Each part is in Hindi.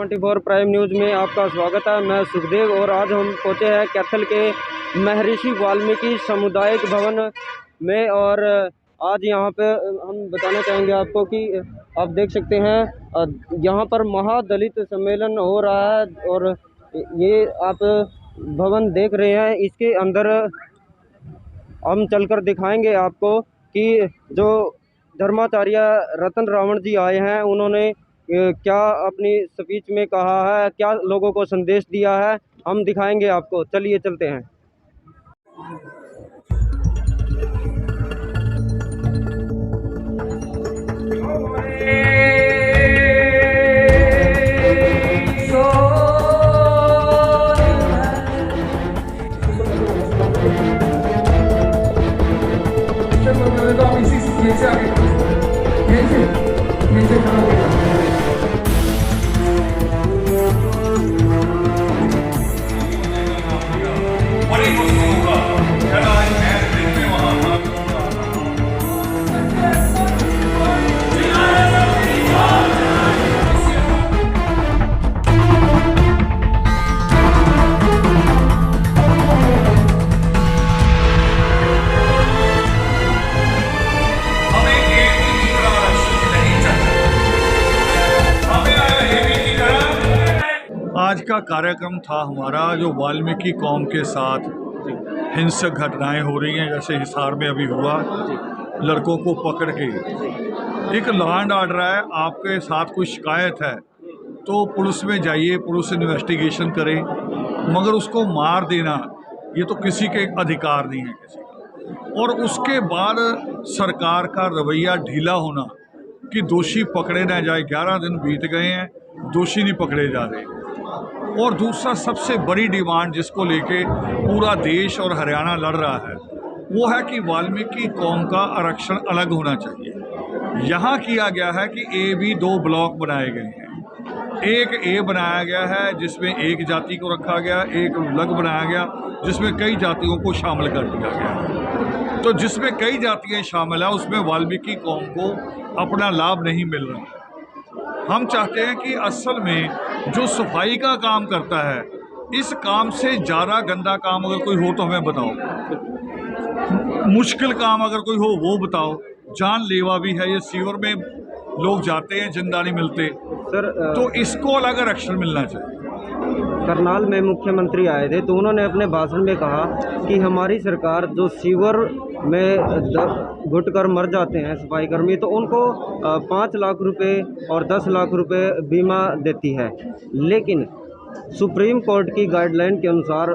24 प्राइम न्यूज़ में आपका स्वागत है। मैं सुखदेव और आज हम पहुंचे हैं कैथल के महर्षि वाल्मीकि सामुदायिक भवन में। और आज यहां पे हम बताना चाहेंगे आपको कि आप देख सकते हैं यहां पर महादलित सम्मेलन हो रहा है और ये आप भवन देख रहे हैं। इसके अंदर हम चलकर दिखाएंगे आपको कि जो धर्माचार्य रतन रावण जी आए हैं, उन्होंने क्या अपनी स्पीच में कहा है, क्या लोगों को संदेश दिया है, हम दिखाएंगे आपको। चलिए चलते हैं। आज का कार्यक्रम था हमारा जो वाल्मीकि कौम के साथ हिंसक घटनाएं हो रही हैं, जैसे हिसार में अभी हुआ, लड़कों को पकड़ के। एक लॉ एंड ऑर्डर है, आपके साथ कोई शिकायत है तो पुलिस में जाइए, पुलिस इन्वेस्टिगेशन करे, मगर उसको मार देना ये तो किसी के अधिकार नहीं है किसी का। और उसके बाद सरकार का रवैया ढीला होना कि दोषी पकड़े ना जाए। 11 दिन बीत गए हैं, दोषी नहीं पकड़े जा रहे। और दूसरा सबसे बड़ी डिमांड जिसको लेके पूरा देश और हरियाणा लड़ रहा है वो है कि वाल्मीकि कौम का आरक्षण अलग होना चाहिए। यहाँ किया गया है कि ए बी 2 ब्लॉक बनाए गए हैं। एक ए बनाया गया है जिसमें एक जाति को रखा गया, एक अलग बनाया गया जिसमें कई जातियों को शामिल कर दिया गया। तो जिसमें कई जातियाँ शामिल है उसमें वाल्मीकि कौम को अपना लाभ नहीं मिल रहा। हम चाहते हैं कि असल में जो सफाई का काम करता है, इस काम से ज़्यादा गंदा काम अगर कोई हो तो हमें बताओ, मुश्किल काम अगर कोई हो वो बताओ। जानलेवा भी है ये, सीवर में लोग जाते हैं, जिंदा नहीं मिलते सर। तो इसको अलग आरक्षण मिलना चाहिए। करनाल में मुख्यमंत्री आए थे तो उन्होंने अपने भाषण में कहा कि हमारी सरकार जो सीवर में घुट कर मर जाते हैं सफाई कर्मी, तो उनको 5 लाख रुपए और 10 लाख रुपए बीमा देती है। लेकिन सुप्रीम कोर्ट की गाइडलाइन के अनुसार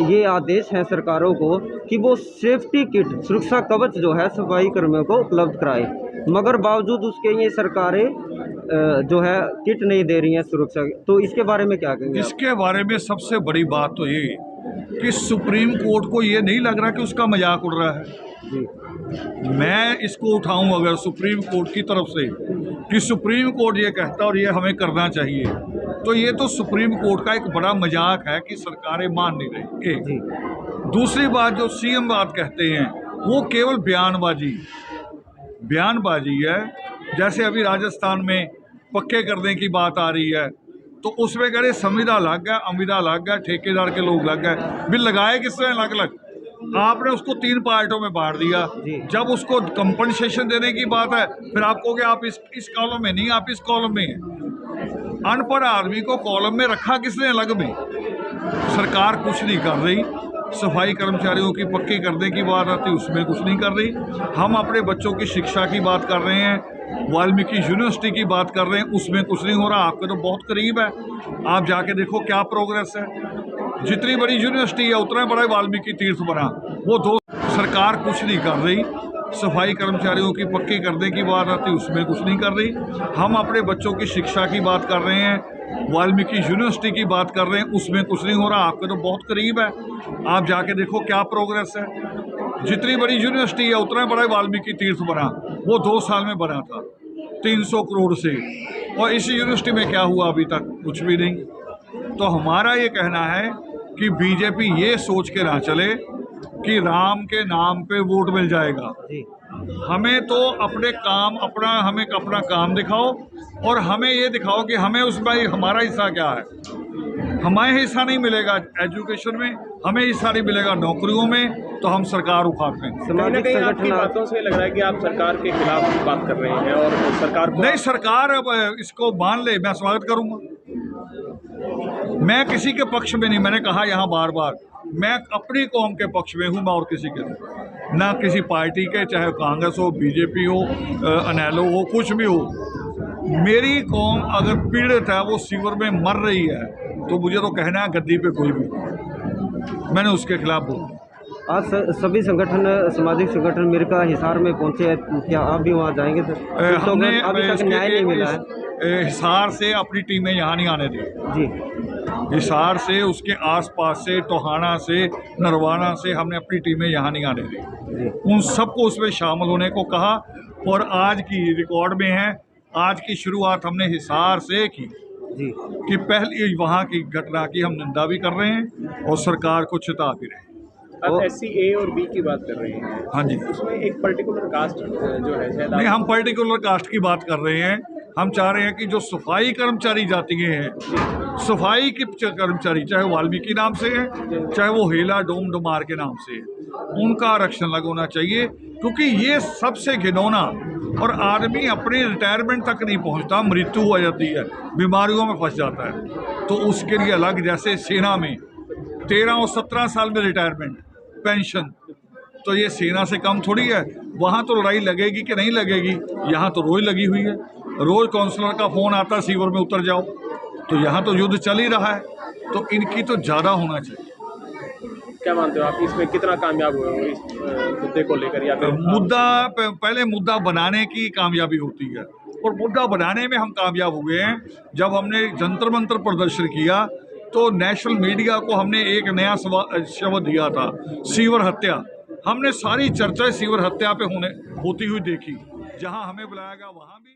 ये आदेश है सरकारों को कि वो सेफ्टी किट, सुरक्षा कवच जो है सफाई कर्मियों को उपलब्ध कराए, मगर बावजूद उसके ये सरकारें जो है किट नहीं दे रही हैं सुरक्षा। तो इसके बारे में क्या कहेंगे? इसके बारे में सबसे बड़ी बात तो ये कि सुप्रीम कोर्ट को ये नहीं लग रहा कि उसका मजाक उड़ रहा है जी। मैं इसको उठाऊं अगर सुप्रीम कोर्ट की तरफ से कि सुप्रीम कोर्ट ये कहता और ये हमें करना चाहिए, तो ये तो सुप्रीम कोर्ट का एक बड़ा मजाक है कि सरकारें मान नहीं रही। एक दूसरी बात, जो सीएम बात कहते हैं वो केवल बयानबाजी है। जैसे अभी राजस्थान में पक्के करने की बात आ रही है तो उसमें कह रहे संविदा लग गया, अमिदा लग गया, ठेकेदार के लोग लग गए। बिल लगाए किसने? अलग-अलग आपने उसको 3 पार्टों में बांट दिया। जब उसको कंपनसेशन देने की बात है फिर आप कहोगे आप इस कॉलम में नहीं, आप इस कॉलम में हैं। अनपढ़ आदमी को कॉलम में रखा किसने अलग में? सरकार कुछ नहीं कर रही। सफाई कर्मचारियों की पक्की करने की बात आती है उसमें कुछ नहीं कर रही। हम अपने बच्चों की शिक्षा की बात कर रहे हैं, वाल्मीकि यूनिवर्सिटी की बात कर रहे हैं, उसमें कुछ नहीं हो रहा। आपके तो बहुत करीब है, आप जाके देखो क्या प्रोग्रेस है। जितनी बड़ी यूनिवर्सिटी है उतना बड़ा वाल्मीकि तीर्थ बना, वो 2 सरकार कुछ नहीं कर रही। सफाई कर्मचारियों की पक्की करने की बात आती है उसमें कुछ नहीं कर रही। हम अपने बच्चों की शिक्षा की बात कर रहे हैं, वाल्मीकि यूनिवर्सिटी की बात कर रहे हैं, उसमें कुछ नहीं हो रहा। आपके तो बहुत करीब है, आप जाके देखो क्या प्रोग्रेस है। जितनी बड़ी यूनिवर्सिटी है उतना बड़ा वाल्मीकि तीर्थ बना, वो 2 साल में बना था 300 करोड़ से। और इस यूनिवर्सिटी में क्या हुआ अभी तक? कुछ भी नहीं। तो हमारा ये कहना है कि बीजेपी ये सोच के ना चले कि राम के नाम पे वोट मिल जाएगा। हमें तो हमें अपना काम दिखाओ और हमें ये दिखाओ कि हमें उसमें हमारा हिस्सा क्या है। हमें हिस्सा नहीं मिलेगा एजुकेशन में, हमें हिस्सा नहीं मिलेगा नौकरियों में, तो हम सरकार उखाड़ते हैं। कहीं ना कहीं आपकी बातों से लग रहा है कि आप सरकार के खिलाफ बात कर रहे हैं और सरकार को नहीं, सरकार अब इसको मान ले, मैं स्वागत करूंगा। मैं किसी के पक्ष में नहीं, मैंने कहा यहाँ बार बार, मैं अपनी कौम के पक्ष में हूँ, मैं और किसी के नहीं, ना किसी पार्टी के, चाहे कांग्रेस हो, बीजेपी हो, अनैलो हो, कुछ भी हो। मेरी कौम अगर पीड़ित है, वो सीवर में मर रही है, तो मुझे तो कहना है गद्दी पे कोई भी, मैंने उसके खिलाफ बोला। आज सभी संगठन, सामाजिक संगठन मिर्का हिसार में पहुंचे हैं, क्या आप भी वहां जाएंगे सर? हमने अभी तक न्याय नहीं मिला है। हिसार से अपनी टीमें यहाँ नहीं आने दी जी। हिसार से, उसके आसपास से, टोहाना से, नरवाना से हमने अपनी टीमें यहाँ नहीं आने दी जी। उन सबको उसमें शामिल होने को कहा, और आज की रिकॉर्ड में है, आज की शुरुआत हमने हिसार से की जी, कि पहली वहाँ की घटना की हम निंदा भी कर रहे हैं और सरकार को चिता भी रहे हैं। आप SC A और B की बात कर रहे हैं। हाँ जी, उसमें एक पर्टिकुलर कास्ट जो है शायद नहीं, हम पर्टिकुलर कास्ट की बात कर रहे हैं। हम चाह रहे हैं कि जो सफाई कर्मचारी जाती हैं, सफाई के कर्मचारी, चाहे वाल्मीकि नाम से है, चाहे वो हेला डोम डोमार के नाम से है, उनका आरक्षण अलग होना चाहिए, क्योंकि ये सबसे घिनौना, और आदमी अपनी रिटायरमेंट तक नहीं पहुंचता, मृत्यु हो जाती है, बीमारियों में फंस जाता है, तो उसके लिए अलग। जैसे सेना में 13 और 17 साल में रिटायरमेंट पेंशन, तो ये सेना से कम थोड़ी है। वहाँ तो लड़ाई लगेगी कि नहीं लगेगी, यहाँ तो रोज लगी हुई है। रोज काउंसलर का फ़ोन आता है सीवर में उतर जाओ, तो यहाँ तो युद्ध चल ही रहा है, तो इनकी तो ज़्यादा होना चाहिए। क्या मानते हो आप, इसमें कितना कामयाब हुए हो इस मुद्दे को लेकर? या फिर पहले मुद्दा बनाने की कामयाबी होती है, और मुद्दा बनाने में हम कामयाब हुए हैं। जब हमने जंतर मंतर प्रदर्शन किया, तो नेशनल मीडिया को हमने एक नया शब्द दिया था, सीवर हत्या। हमने सारी चर्चा सीवर हत्या पे होती हुई देखी। जहां हमें बुलाया गया वहां भी